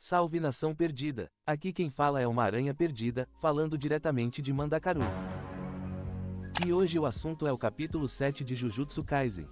Salve nação perdida! Aqui quem fala é uma aranha perdida, falando diretamente de Mandacaru. E hoje o assunto é o capítulo 7 de Jujutsu Kaisen.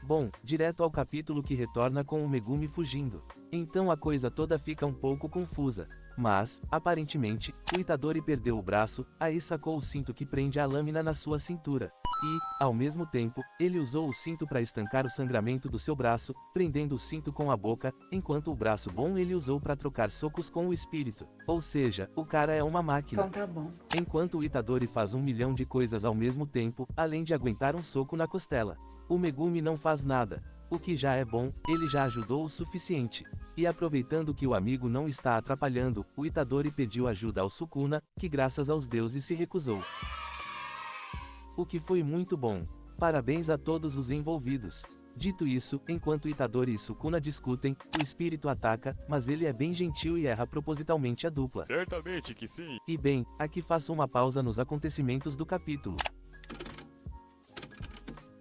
Bom, direto ao capítulo que retorna com o Megumi fugindo. Então a coisa toda fica um pouco confusa. Mas, aparentemente, o Itadori perdeu o braço, aí sacou o cinto que prende a lâmina na sua cintura. E, ao mesmo tempo, ele usou o cinto para estancar o sangramento do seu braço, prendendo o cinto com a boca, enquanto o braço bom ele usou para trocar socos com o espírito. Ou seja, o cara é uma máquina. Então tá bom. Enquanto o Itadori faz 1 milhão de coisas ao mesmo tempo, além de aguentar um soco na costela. O Megumi não faz nada. O que já é bom, ele já ajudou o suficiente. E aproveitando que o amigo não está atrapalhando, o Itadori pediu ajuda ao Sukuna, que graças aos deuses se recusou. O que foi muito bom. Parabéns a todos os envolvidos. Dito isso, enquanto Itadori e Sukuna discutem, o espírito ataca, mas ele é bem gentil e erra propositalmente a dupla. Certamente que sim. E bem, aqui faço uma pausa nos acontecimentos do capítulo.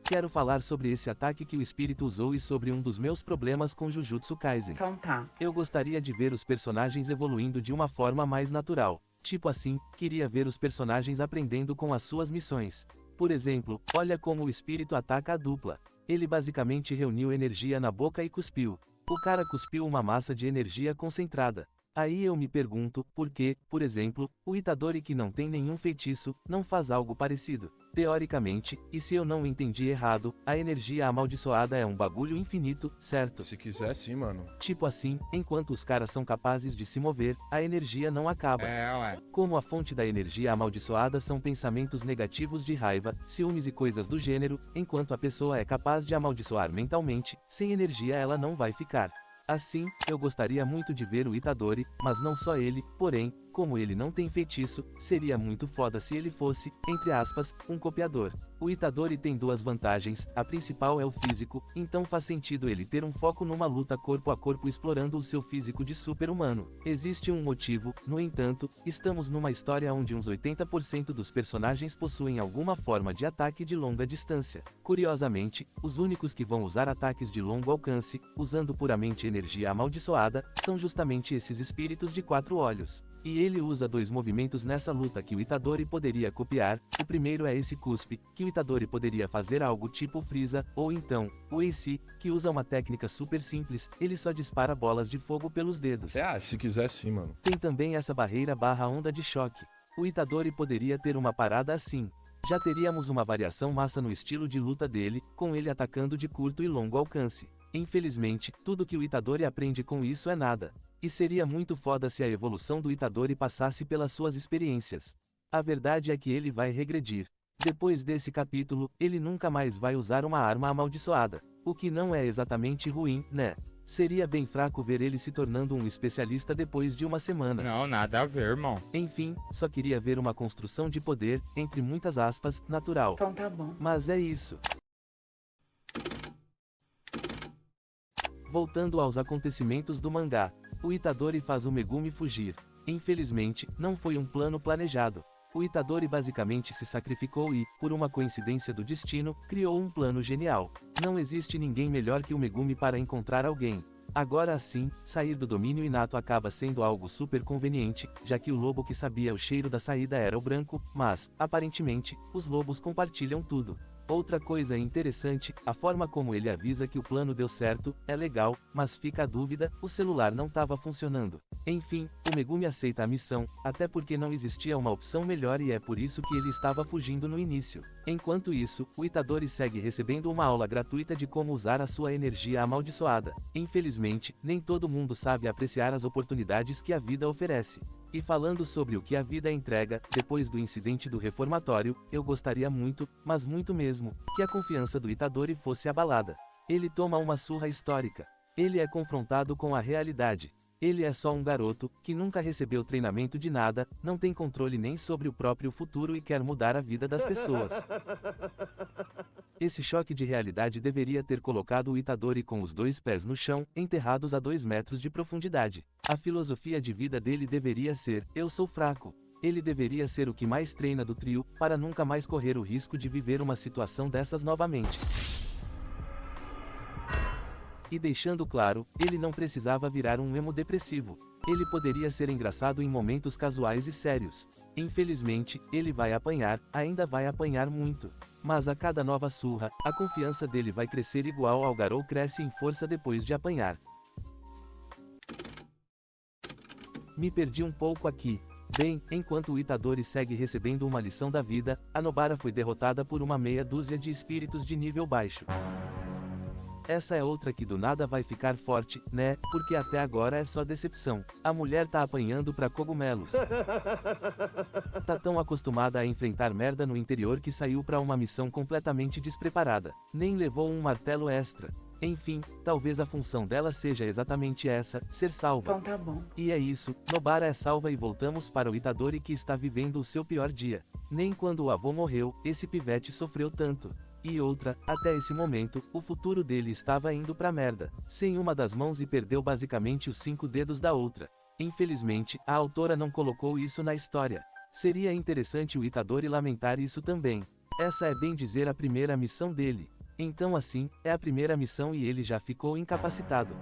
Quero falar sobre esse ataque que o espírito usou e sobre um dos meus problemas com Jujutsu Kaisen. Então tá. Eu gostaria de ver os personagens evoluindo de uma forma mais natural. Tipo assim, queria ver os personagens aprendendo com as suas missões. Por exemplo, olha como o espírito ataca a dupla. Ele basicamente reuniu energia na boca e cuspiu. O cara cuspiu uma massa de energia concentrada. Aí eu me pergunto, por que, por exemplo, o Itadori que não tem nenhum feitiço, não faz algo parecido? Teoricamente, e se eu não entendi errado, a energia amaldiçoada é um bagulho infinito, certo? Se quiser sim, mano. Tipo assim, enquanto os caras são capazes de se mover, a energia não acaba. Ué. Como a fonte da energia amaldiçoada são pensamentos negativos de raiva, ciúmes e coisas do gênero, enquanto a pessoa é capaz de amaldiçoar mentalmente, sem energia ela não vai ficar. Assim, eu gostaria muito de ver o Itadori, mas não só ele, porém, como ele não tem feitiço, seria muito foda se ele fosse, entre aspas, um copiador. O Itadori tem duas vantagens, a principal é o físico, então faz sentido ele ter um foco numa luta corpo a corpo explorando o seu físico de super-humano. Existe um motivo, no entanto, estamos numa história onde uns 80% dos personagens possuem alguma forma de ataque de longa distância. Curiosamente, os únicos que vão usar ataques de longo alcance, usando puramente energia amaldiçoada, são justamente esses espíritos de 4 olhos. E ele usa 2 movimentos nessa luta que o Itadori poderia copiar. O primeiro é esse cuspe, que o Itadori poderia fazer algo tipo Frieza, ou então, o Ace, que usa uma técnica super simples, ele só dispara bolas de fogo pelos dedos. Se quiser sim, mano. Tem também essa barreira barra onda de choque. O Itadori poderia ter uma parada assim. Já teríamos uma variação massa no estilo de luta dele, com ele atacando de curto e longo alcance. Infelizmente, tudo que o Itadori aprende com isso é nada. E seria muito foda se a evolução do Itadori passasse pelas suas experiências. A verdade é que ele vai regredir. Depois desse capítulo, ele nunca mais vai usar uma arma amaldiçoada. O que não é exatamente ruim, né? Seria bem fraco ver ele se tornando um especialista depois de uma semana. Não, nada a ver, irmão. Enfim, só queria ver uma construção de poder, entre muitas aspas, natural. Então tá bom. Mas é isso. Voltando aos acontecimentos do mangá. O Itadori faz o Megumi fugir. Infelizmente, não foi um plano planejado. O Itadori basicamente se sacrificou e, por uma coincidência do destino, criou um plano genial. Não existe ninguém melhor que o Megumi para encontrar alguém. Agora assim, sair do domínio inato acaba sendo algo super conveniente, já que o lobo que sabia o cheiro da saída era o branco, mas, aparentemente, os lobos compartilham tudo. Outra coisa interessante, a forma como ele avisa que o plano deu certo, é legal, mas fica a dúvida, o celular não estava funcionando. Enfim, o Megumi aceita a missão, até porque não existia uma opção melhor e é por isso que ele estava fugindo no início. Enquanto isso, o Itadori segue recebendo uma aula gratuita de como usar a sua energia amaldiçoada. Infelizmente, nem todo mundo sabe apreciar as oportunidades que a vida oferece. E falando sobre o que a vida entrega, depois do incidente do reformatório, eu gostaria muito, mas muito mesmo, que a confiança do Itadori fosse abalada. Ele toma uma surra histórica. Ele é confrontado com a realidade. Ele é só um garoto, que nunca recebeu treinamento de nada, não tem controle nem sobre o próprio futuro e quer mudar a vida das pessoas. Esse choque de realidade deveria ter colocado o Itadori com os 2 pés no chão, enterrados a 2 metros de profundidade. A filosofia de vida dele deveria ser, eu sou fraco. Ele deveria ser o que mais treina do trio, para nunca mais correr o risco de viver uma situação dessas novamente. E deixando claro, ele não precisava virar um emo depressivo. Ele poderia ser engraçado em momentos casuais e sérios. Infelizmente, ele vai apanhar, ainda vai apanhar muito. Mas a cada nova surra, a confiança dele vai crescer igual ao Garou cresce em força depois de apanhar. Me perdi um pouco aqui. Bem, enquanto o Itadori segue recebendo uma lição da vida, a Nobara foi derrotada por uma meia dúzia de espíritos de nível baixo. Essa é outra que do nada vai ficar forte, né? Porque até agora é só decepção. A mulher tá apanhando pra cogumelos. Tá tão acostumada a enfrentar merda no interior que saiu pra uma missão completamente despreparada. Nem levou um martelo extra. Enfim, talvez a função dela seja exatamente essa, ser salva. Então tá bom. E é isso, Nobara é salva e voltamos para o Itadori que está vivendo o seu pior dia. Nem quando o avô morreu, esse pivete sofreu tanto. E outra, até esse momento, o futuro dele estava indo pra merda. Sem uma das mãos e perdeu basicamente os 5 dedos da outra. Infelizmente, a autora não colocou isso na história. Seria interessante o Itadori lamentar isso também. Essa é bem dizer a primeira missão dele. Então assim, é a primeira missão e ele já ficou incapacitado.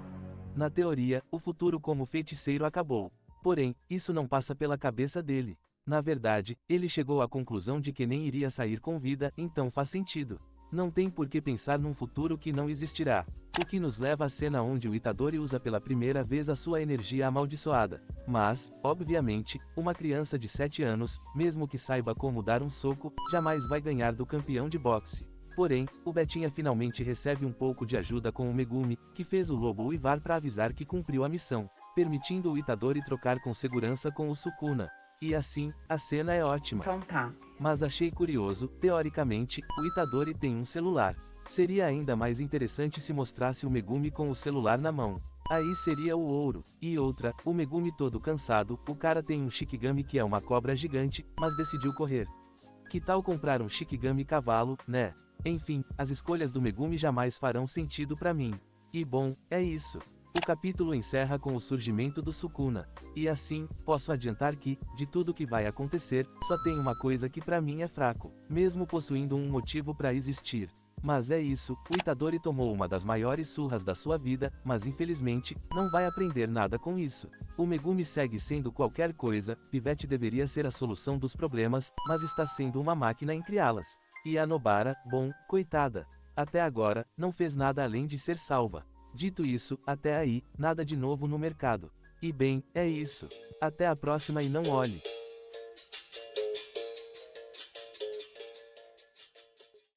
Na teoria, o futuro como feiticeiro acabou. Porém, isso não passa pela cabeça dele. Na verdade, ele chegou à conclusão de que nem iria sair com vida, então faz sentido. Não tem por que pensar num futuro que não existirá. O que nos leva à cena onde o Itadori usa pela primeira vez a sua energia amaldiçoada. Mas, obviamente, uma criança de 7 anos, mesmo que saiba como dar um soco, jamais vai ganhar do campeão de boxe. Porém, o Betinha finalmente recebe um pouco de ajuda com o Megumi, que fez o lobo uivar para avisar que cumpriu a missão, permitindo o Itadori trocar com segurança com o Sukuna. E assim, a cena é ótima. Então tá. Mas achei curioso, teoricamente, o Itadori tem um celular. Seria ainda mais interessante se mostrasse o Megumi com o celular na mão. Aí seria o ouro. E outra, o Megumi todo cansado, o cara tem um Shikigami que é uma cobra gigante, mas decidiu correr. Que tal comprar um Shikigami cavalo, né? Enfim, as escolhas do Megumi jamais farão sentido pra mim. E bom, é isso. O capítulo encerra com o surgimento do Sukuna. E assim, posso adiantar que, de tudo que vai acontecer, só tem uma coisa que pra mim é fraco, mesmo possuindo um motivo pra existir. Mas é isso, o Itadori tomou uma das maiores surras da sua vida, mas infelizmente, não vai aprender nada com isso. O Megumi segue sendo qualquer coisa, Pivete deveria ser a solução dos problemas, mas está sendo uma máquina em criá-las. E a Nobara, bom, coitada. Até agora, não fez nada além de ser salva. Dito isso, até aí, nada de novo no mercado. E bem, é isso. Até a próxima e não olhe.